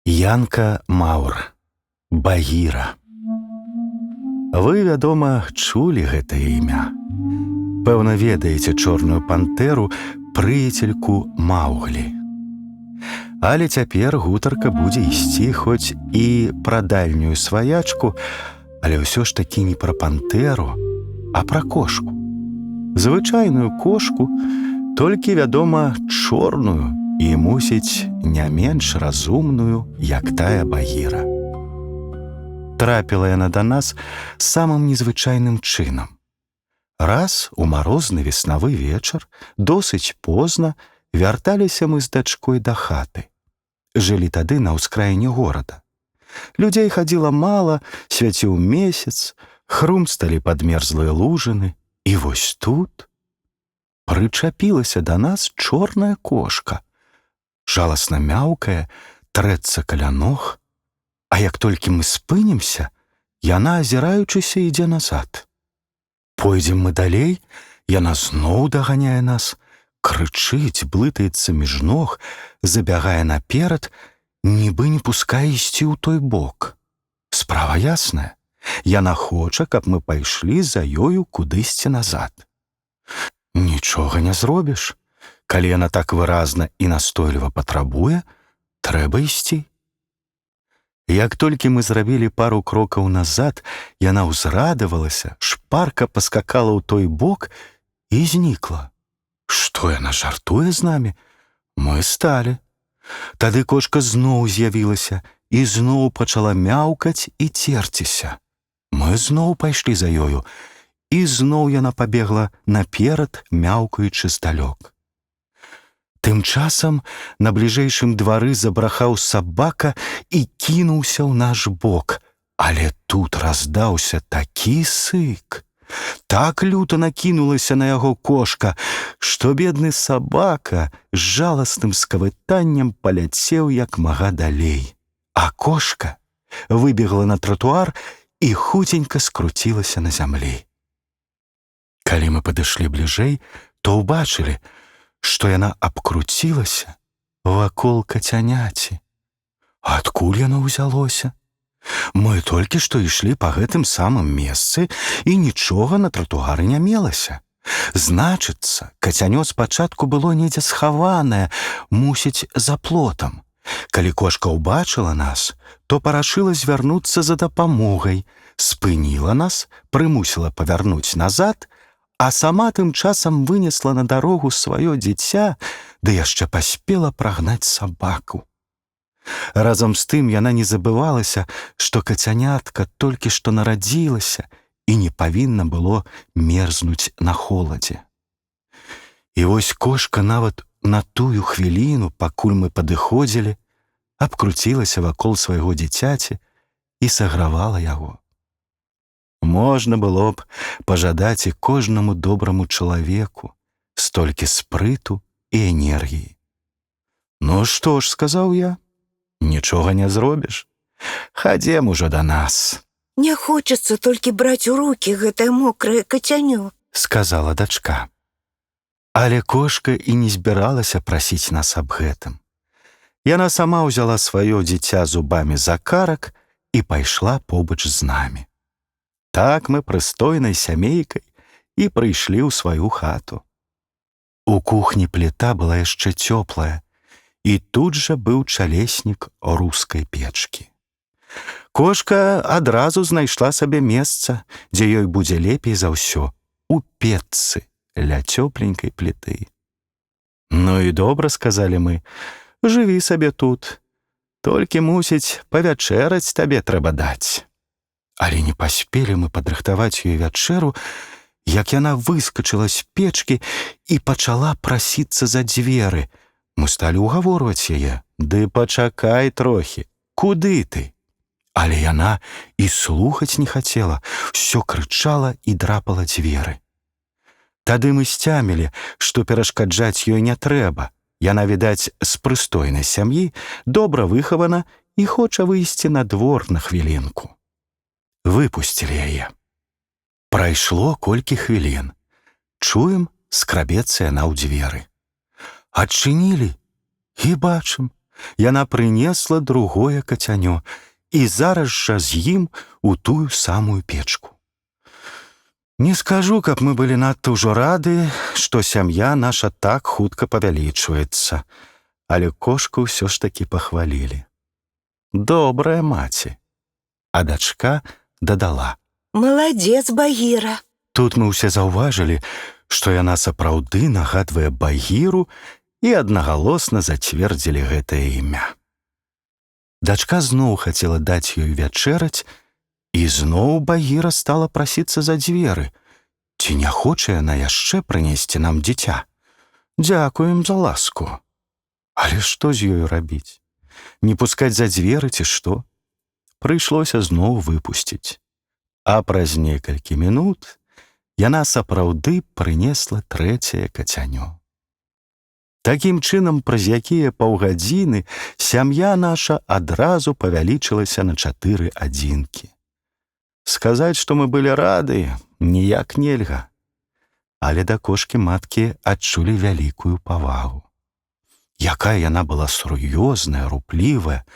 Янка Маур, Багіра. Вы, вядома, чулі гэтае імя. Пэўна, ведаеце чорную пантэру, прыяцельку Маўглі. Але цяпер гутарка будзе ісці хоць і пра дальнюю сваячку, але ўсё ж такі не пра пантэру, а пра кошку. Звычайную кошку, толькі, вядома, чорную і, мусіць, не менш разумную, як тая Багіра. Трапіла яна да нас самым незвычайным чынам. Раз у марозны веснавы вечар, досыць позна, вярталіся мы з дачкой да хаты. Жылі тады на ўскраіне горада. Людзей хадзіла мала, свяціў месяц, хрумсталі падмерзлыя лужыны, і вось тут прычапілася да нас чорная кошка. Жаласна мяўкае, трэцца каля ног, а як толькі мы спынімся, яна, азіраючыся, ідзе назад. Пойдзем мы далей, яна зноў даганяе нас, крычыць, блытаецца між ног, забягае наперад, нібы не пускае ісці ў той бок. Справа ясная, яна хоча, каб мы пайшлі за ёю кудысьці назад. Нічога не зробіш. Калі яна так выразна і настойліва патрабуе, трэба ісці. Як толькі мы зрабілі пару крокаў назад, яна ўзрадавалася, шпарка паскакала ў той бок і знікла. Што яна жартуе з намі? Мы сталі. Тады кошка зноў з'явілася і зноў пачала мяўкаць і церціся. Мы зноў пайшлі за ёю, і зноў яна пабегла наперад, мяўкаючы здалёк. Тым часам на бліжэйшым двары забрахаў сабака і кінуўся ў наш бок, але тут раздаўся такі сык. Так люта накінулася на яго кошка, што бедны сабака з жаласным скавытаннем паляцеў як мага далей. А кошка выбегла на тратуар і хуценька скруцілася на зямлі. Калі мы падышлі бліжэй, то ўбачылі, што яна абкруцілася вакол кацяняці. Адкуль яно ўзялося? Мы толькі што ішлі па гэтым самым месцы, і нічога на тратуары не мелася. Значыцца, кацянё спачатку было недзе схаванае, мусіць, за плотам. Калі кошка ўбачыла нас, то парашыла звярнуцца за дапамогай, спыніла нас, прымусіла павярнуць назад, а сама тым часам вынесла на дарогу сваё дзіця, ды яшчэ паспела прагнаць сабаку. Разам з тым яна не забывалася, што кацянятка толькі што нарадзілася і не павінна было мерзнуць на холадзе. І вось кошка нават на тую хвіліну, пакуль мы падыходзілі, абкруцілася вакол свайго дзіцяці і сагравала яго. Можна было б пажадаць і кожнаму добраму чалавеку столькі спрыту і энергіі. Ну што ж, сказаў я, нічога не зробіш. Хадзем ужо да нас. Не хочацца толькі браць у рукі гэтае мокрае кацянё, сказала дачка. Але кошка і не збіралася прасіць нас аб гэтым. Яна сама ўзяла сваё дзіця зубамі за карак і пайшла побач з намі. Так мы прыстойнай сямейкай і прыйшлі ў сваю хату. У кухні пліта была яшчэ цёплая, і тут жа быў чалеснік рускай печкі. Кошка адразу знайшла сабе месца, дзе ёй будзе лепей за ўсё, у печцы ля цёпленькай пліты. Ну і добра, сказалі мы, жыві сабе тут, толькі, мусіць, павячэраць табе трэба даць. Але не паспелі мы падрыхтаваць ёй вячэру, як яна выскачыла з печкі і пачала прасіцца за дзверы. Мы сталі ўгаворваць яе. Ды пачакай трохі, куды ты? Але яна і слухаць не хацела, усё крычала і драпала дзверы. Тады мы сцямілі, што перашкаджаць ёй не трэба. Яна, відаць, з прыстойнай сям'і, добра выхавана і хоча выйсці на двор на хвілінку. Выпусцілі яе. Прайшло колькі хвілін. Чуем, скрабецца яна ў дзверы. Адчынілі і бачым, яна прынесла другое кацянё і зараз жа з ім у тую самую печку. Не скажу, каб мы былі надта ўжо рады, што сям'я наша так хутка павялічваецца, але кошку ўсё ж такі пахвалілі. Добрая маці. А дачка дадала: Маладзец, Багіра. Тут мы ўсе заўважылі, што яна сапраўды нагадвае Багіру, і аднагалосна зацвердзілі гэтае імя. Дачка зноў хацела даць ёй вячэраць, і зноў Багіра стала прасіцца за дзверы. Ці не хоча яна яшчэ прынесці нам дзіця? Дзякуем за ласку. Але што з ёю рабіць? Не пускаць за дзверы ці што? Прыйшлося зноў выпусціць. А праз некалькі мінут яна сапраўды прынесла трэцяе кацянё. Такім чынам, праз якія паўгадзіны сям'я наша адразу павялічылася на 4 адзінкі. Сказаць, што мы былі рады, ніяк нельга. Але да кошкі-маткі адчулі вялікую павагу. Якая яна была сур'ёзная, руплівая,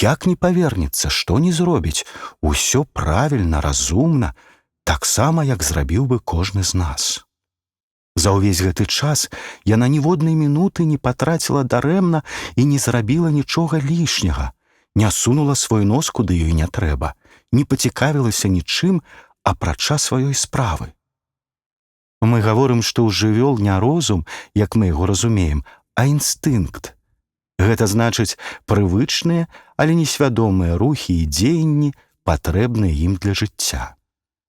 як не павернецца, што не зробіць, усё правільна, разумна, таксама, як зрабіў бы кожны з нас. За ўвесь гэты час яна ніводнай мінуты не патраціла дарэмна і не зрабіла нічога лішняга, не сунула свой нос, куды ёй не трэба, не пацікавілася нічым, апрача сваёй справы. Мы гаворым, што ў жывёл не розум, як мы яго разумеем, а інстынкт. Гэта значыць прывычныя, але несвядомыя рухі і дзеянні, патрэбныя ім для жыцця.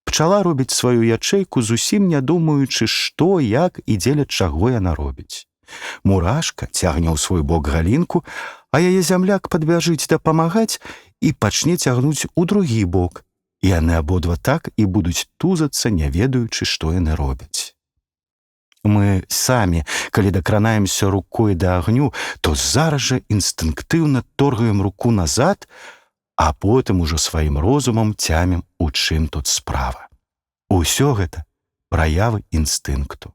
Пчала робіць сваю ячэйку, зусім не думаючы, што, як і дзеля чаго яна робіць. Мурашка цягне ў свой бок галінку, а яе зямляк падбяжыць дапамагаць і пачне цягнуць у другі бок. І яны абодва так і будуць тузацца, не ведаючы, што яны робяць. Мы самі, калі дакранаемся рукой да агню, то зараз жа інстынктыўна торгаем руку назад, а потым ужо сваім розумам цямем, у чым тут справа. Усё гэта праявы інстынкту.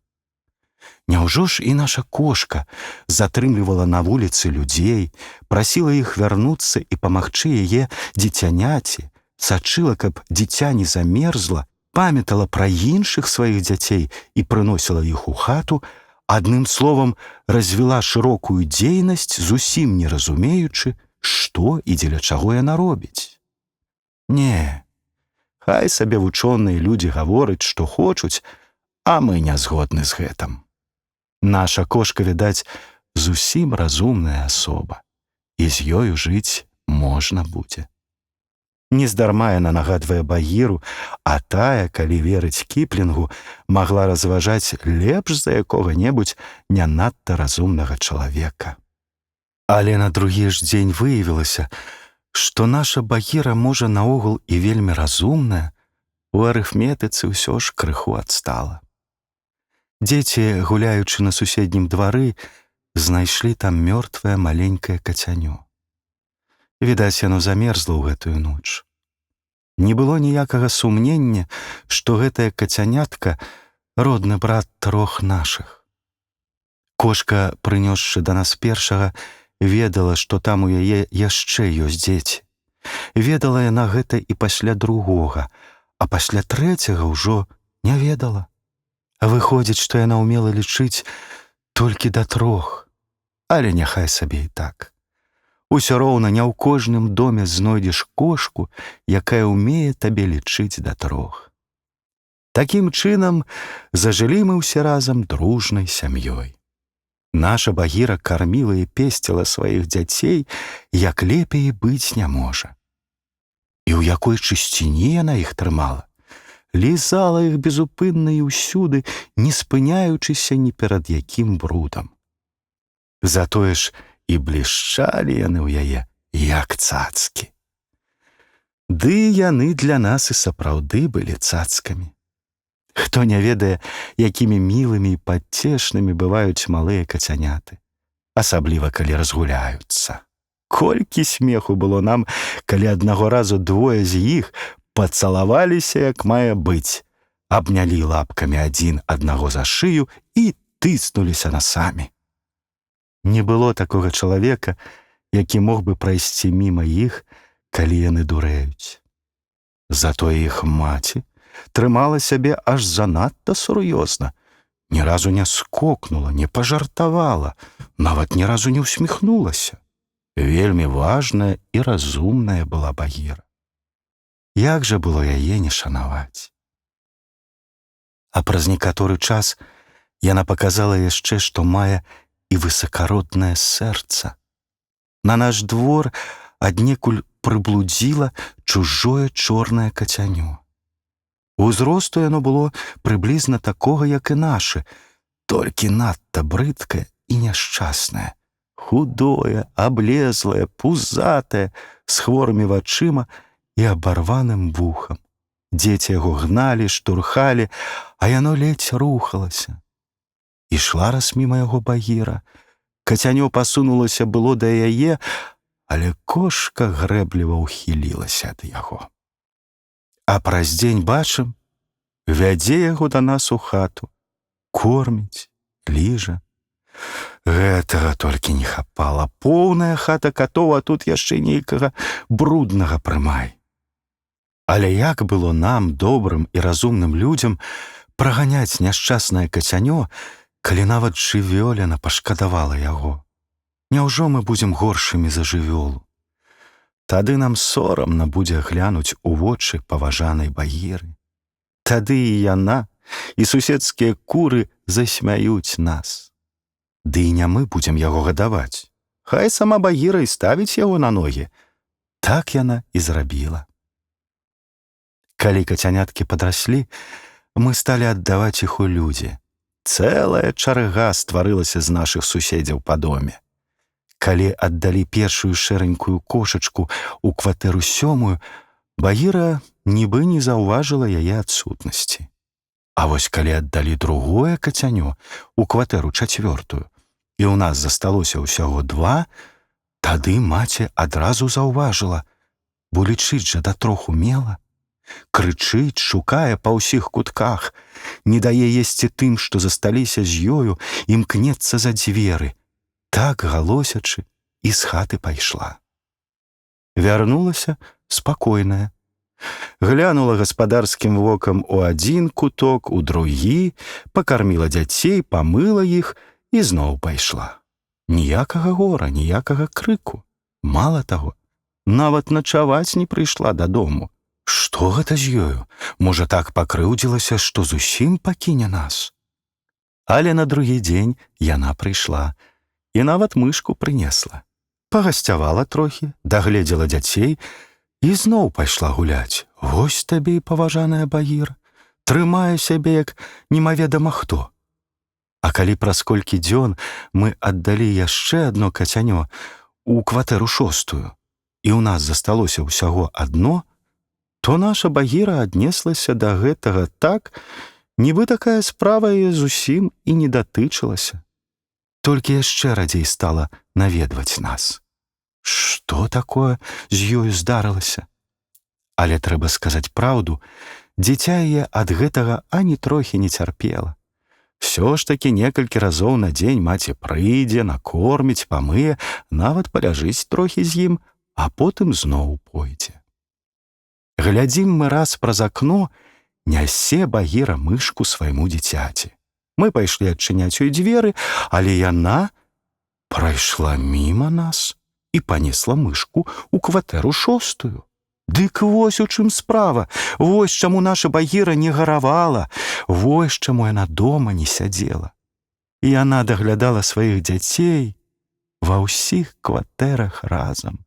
Няўжо ж і наша кошка затрымлівала на вуліцы людзей, прасіла іх вярнуцца і памагчы яе дзіцяняці, сачыла, каб дзіця не замерзла, памятала пра іншых сваіх дзяцей і прыносіла іх у хату, адным словам, развіла шырокую дзейнасць, зусім не разумеючы, што і дзеля чаго яна робіць. Не, хай сабе вучоныя людзі гавораць, што хочуць, а мы не згодны з гэтым. Наша кошка, відаць, зусім разумная асоба, і з ёю жыць можна будзе. Нездарма яна нагадвае Багіру, а тая, калі верыць Кіплінгу, магла разважаць лепш за якога-небудзь не надта разумнага чалавека. Але на другі ж дзень выявілася, што наша Багіра можа наогул і вельмі разумная, у арыфметыцы ўсё ж крыху адстала. Дзеці, гуляючы на суседнім двары, знайшлі там мёртвае маленькае кацянё. Відаць, яно замерзла ў гэтую ноч. Не было ніякага сумнення, што гэтая кацянятка родны брат 3 нашых. Кошка, прынёсшы да нас першага, ведала, што там у яе яшчэ ёсць дзеці. Ведала яна гэта і пасля другога, а пасля трэцяга ўжо не ведала. Выходзіць, што яна ўмела лічыць толькі да 3, але няхай сабе і так. Усё роўна не ў кожным доме знойдзеш кошку, якая ўмее табе лічыць да 3. Такім чынам зажылі мы ўсе разам дружнай сям'ёй. Наша Багіра карміла і песціла сваіх дзяцей, як лепей быць не можа. І ў якой чысціні яна іх трымала? Лізала іх безупынна і ўсюды, не спыняючыся ні перад якім брудам. Затое ж і блішчалі яны ў яе, як цацкі. Ды яны для нас і сапраўды былі цацкамі. Хто не ведае, якімі мілымі і пацешнымі бываюць малыя кацяняты, асабліва калі разгуляюцца. Колькі смеху было нам, калі аднаго разу 2 з іх пацалаваліся, як мае быць, абнялі лапкамі адзін аднаго за шыю і тыснуліся насамі. Не было такога чалавека, які мог бы прайсці міма іх, калі яны дурэюць. Затое іх маці трымала сябе аж занадта сур'ёзна, ні разу не скокнула, не пажартавала, нават ні разу не ўсміхнулася. Вельмі важная і разумная была Багіра. Як жа было яе не шанаваць? А праз некаторы час яна паказала яшчэ, што мае і высакароднае сэрца. На наш двор аднекуль прыблудзіла чужое чорнае кацянё. Узросту яно было прыблізна такога, як і нашы, толькі надта брыдкае і няшчаснае, худое, аблезлае, пузатае, з хворымі вачыма і абарваным вухам. Дзеці яго гналі, штурхалі, а яно ледзь рухалася. Ішла раз міма яго Багіра. Кацянё пасунулася было да яе, але кошка грэбліва ўхілілася ад яго. А праз дзень бачым, вядзе яго да нас у хату, корміць, ліжа. Гэтага толькі не хапала. Поўная хата катоў, а тут яшчэ нейкага бруднага прымай. Але як было нам, добрым і разумным людзям, праганяць няшчаснае кацянё, калі нават жывёліна пашкадавала яго? Няўжо мы будзем горшымі за жывёлу? Тады нам сорамна будзе глянуць у вочы паважанай Багіры. Тады і яна, і суседскія куры засмяюць нас. Ды і не мы будзем яго гадаваць. Хай сама Багіра і ставіць яго на ногі. Так яна і зрабіла. Калі кацяняткі падраслі, мы сталі аддаваць іх у людзі. Цэлая чарга стварылася з нашых суседзяў па доме. Калі аддалі першую шэранькую кошачку ў кватэру 7, Багіра нібы не заўважыла яе адсутнасці. А вось калі аддалі другое кацянё ў кватэру 4, і ў нас засталося ўсяго 2, тады маці адразу заўважыла, бо лічыць жа да 3 умела. Крычыць, шукае па ўсіх кутках, не дае есці тым, што засталіся з ёю, імкнецца за дзверы. Так, галосячы, і з хаты пайшла. Вярнулася спакойная. Глянула гаспадарскім вокам у адзін куток, у другі, пакарміла дзяцей, памыла іх і зноў пайшла. Ніякага гора, ніякага крыку. Мала таго, нават начаваць не прыйшла дадому. Што гэта з ёю? Можа, так пакрыўдзілася, што зусім пакіне нас? Але на другі дзень яна прыйшла і нават мышку прынесла. Пагасцявала трохі, дагледзела дзяцей і зноў пайшла гуляць. Вось табе і паважаная Багіра. Трымае сябе, як немаведама хто. А калі праз колькі дзён мы аддалі яшчэ адно кацянё у кватэру 6, і ў нас засталося ўсяго адно, то наша Багіра аднеслася да гэтага так, нібы такая справа яе зусім і не датычылася. Толькі яшчэ радзей стала наведваць нас. Што такое з ёю здарылася? Але трэба сказаць праўду, дзіця яе ад гэтага ані трохі не цярпела. Всё ж такі некалькі разоў на дзень маці прыйдзе, накорміць, памые, нават паляжыць трохі з ім, а потым зноў пойдзе. Глядзім мы раз праз акно, нясе Багіра мышку свайму дзіцяці. Мы пайшлі адчыняць ёй дзверы, але яна прайшла міма нас і панесла мышку ў кватэру 6. Дык вось у чым справа, вось чаму наша Багіра не гаравала, вось чаму яна дома не сядзела. І яна даглядала сваіх дзяцей ва ўсіх кватэрах разам.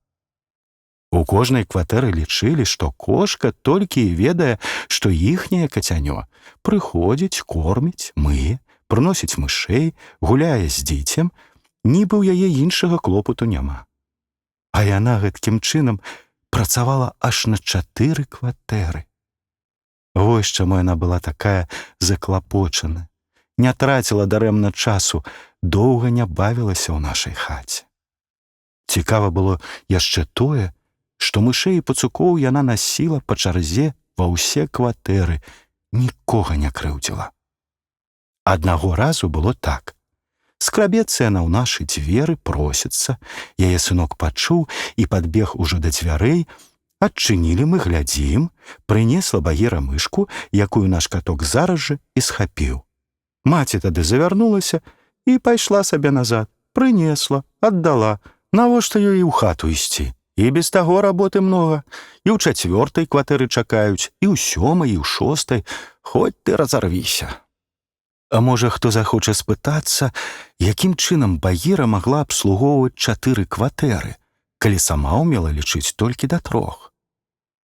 У кожнай кватэры лічылі, што кошка толькі і ведае, што іхняе кацянё прыходзіць, корміць, мые, прыносіць мышэй, гуляе з дзіцем, нібы ў яе іншага клопату няма. А яна гэткім чынам працавала аж на 4 кватэры. Вось чаму яна была такая заклапочана, не траціла дарэмна часу, доўга не бавілася ў нашай хаце. Цікава было яшчэ тое, што мышэй і пацукоў яна насіла па чарзе ва ўсе кватэры, нікога не крыўдзіла. Аднаго разу было так. Скрабецца яна ў нашы дзверы, просіцца. Яе сынок пачуў і падбег ужо да дзвярэй. Адчынілі мы, глядзім, прынесла Багіра мышку, якую наш каток зараз жа і схапіў. Маці тады завярнулася і пайшла сабе назад. Прынесла, аддала. Навошта ёй і ў хату ісці? І без таго работы многа. І ў 4-й кватэры чакаюць, і ў 7-й, і ў 6-й. Хоць ты разарвіся. А можа, хто захоча спытацца, якім чынам Багіра магла абслугоўваць 4 кватэры, калі сама ўмела лічыць толькі да 3?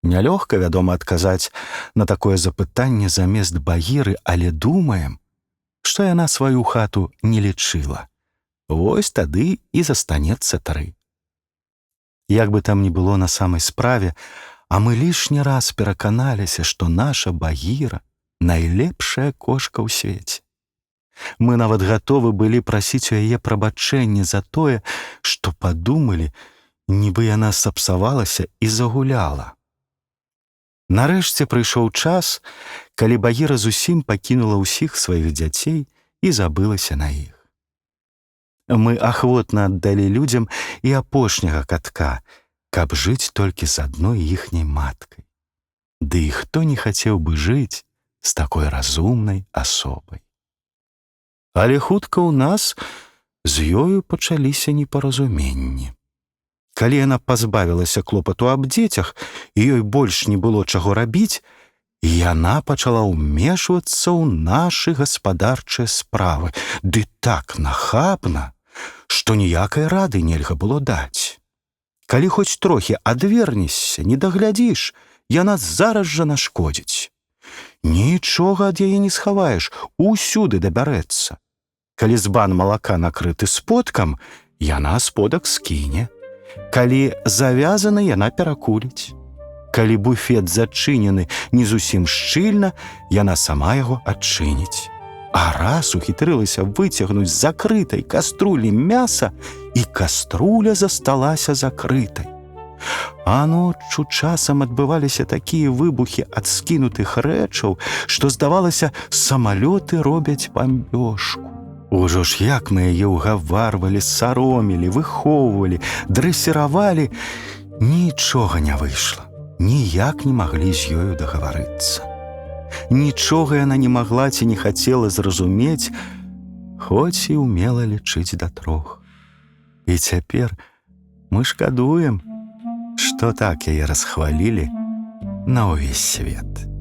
Нялёгка, вядома, адказаць на такое запытанне замест Багіры, але думаем, што яна сваю хату не лічыла. Вось тады і застанецца 3. Як бы там ні было на самай справе, а мы лішні раз пераканаліся, што наша Багіра найлепшая кошка ў свеце. Мы нават гатовы былі прасіць у яе прабачэнне за тое, што падумалі, нібы яна сапсавалася і загуляла. Нарэшце прыйшоў час, калі Багіра зусім пакінула ўсіх сваіх дзяцей і забылася на іх. Мы ахвотна аддалі людзям і апошняга катка, каб жыць толькі з адной іхняй маткай. Ды і хто не хацеў бы жыць з такой разумнай асобай. Але хутка ў нас з ёю пачаліся непаразуменні. Калі яна пазбавілася клопату аб дзецях і ёй больш не было чаго рабіць, яна пачала ўмешвацца ў нашы гаспадарчыя справы, ды так нахабна, што ніякай рады нельга было даць. Калі хоць трохі адвернешся, не даглядзіш, яна зараз жа нашкодзіць. Нічога ад яе не схаваеш, усюды дабярэцца. Калі збан малака накрыты сподкам, яна сподак скіне. Калі завязаны, яна перакуліць. Калі буфет зачынены не зусім шчыльна, яна сама яго адчыніць. А раз ухітрылася выцягнуць з закрытай каструлі мяса, і каструля засталася закрытай. А ноччу часам адбываліся такія выбухі ад скінутых рэчаў, што, здавалася, самалёты робяць бамбёжку. Ужо ж як мы яе ўгаварвалі, саромілі, выхоўвалі, дрэсіравалі, нічога не выйшла. Ніяк не маглі з ёю дагаварыцца. Нічога яна не магла ці не хацела зразумець, хоць і ўмела лічыць да 3. І цяпер мы шкадуем, што так яе расхвалілі на ўвесь свет.